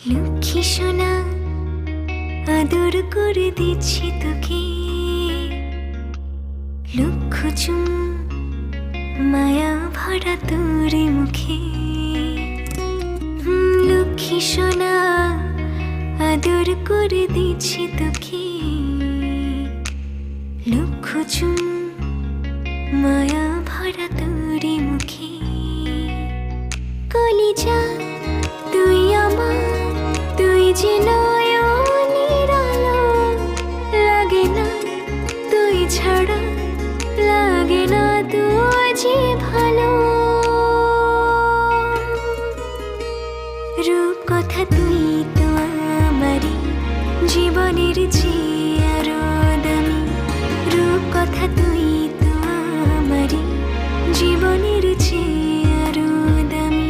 লক্ষ্মী সোনা আদর করে দিচ্ছি তোকে, লক্ষ চুম মায়া ভরা তোর মুখে। লক্ষ্মী সোনা আদর করে দিচ্ছি তোকে, লক্ষ চুম মায়া ভরা তোর মুখে। কলিজা তুই আমার, তুই যে নয়নের আলো, লাগে না তুই ছাড়া, লাগে না তুই যে ভালো। রূপ কথা তুই তো আমারই জীবনের চেয়ে আরো দামি, রূপ কথা তুই তো আমারই জীবনের চেয়ে আরো দামি।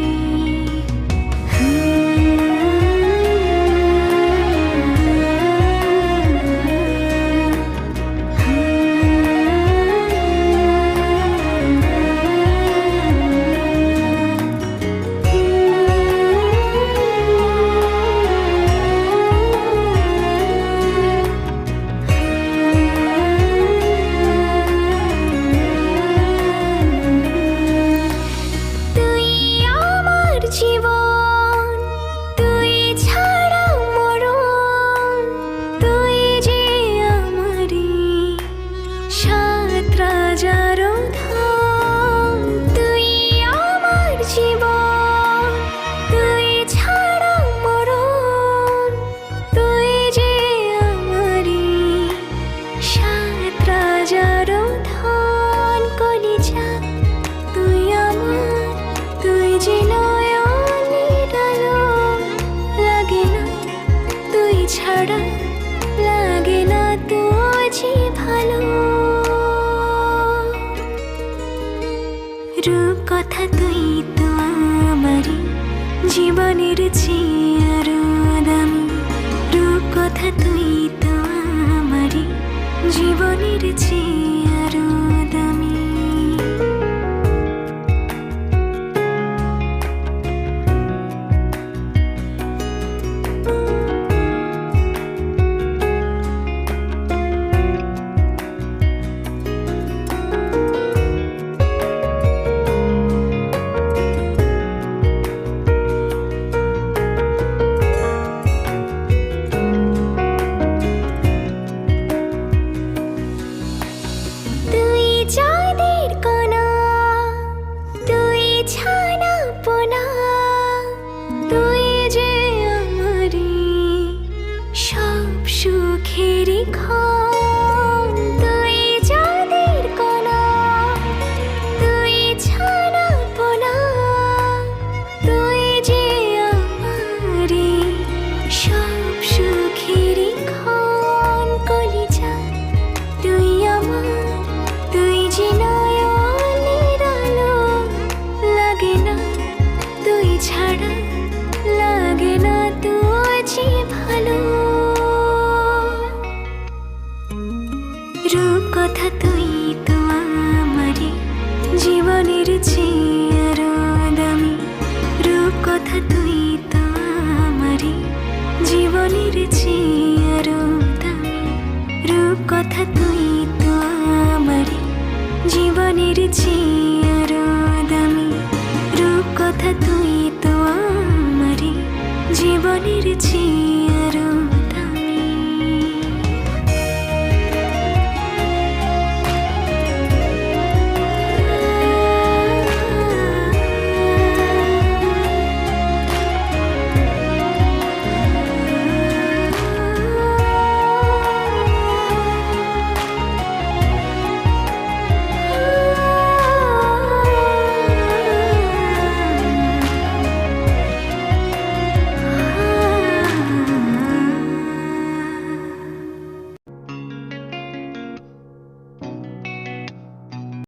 ছাড়া লাগে না তুই যে ভালো। রূপ কথা তুই তো আমারই জীবনের চেয়ে আরো দামি, রূপ কথা তুই তো আমারই জীবনের চেয়ে আরো দামি। সুখেরই ক্ষণ তুই চাঁদের কণা, তুই ছানা পোনা, তুই যে আমারই সব সুখেরই ক্ষণ। কলিজা তুই আমার, তুই যে নয়নের আলো, লাগে না তুই ছাড়া, লাগে না তুই যে ভালো। রূপ কথা তুই তো আমারই জীবনের চেয়ে আরো দামি, রূপ কথা তুই তো আমারই জীবনের চেয়ে আরো দামি, রূপ কথা তুই তো আমারই জীবনের চেয়ে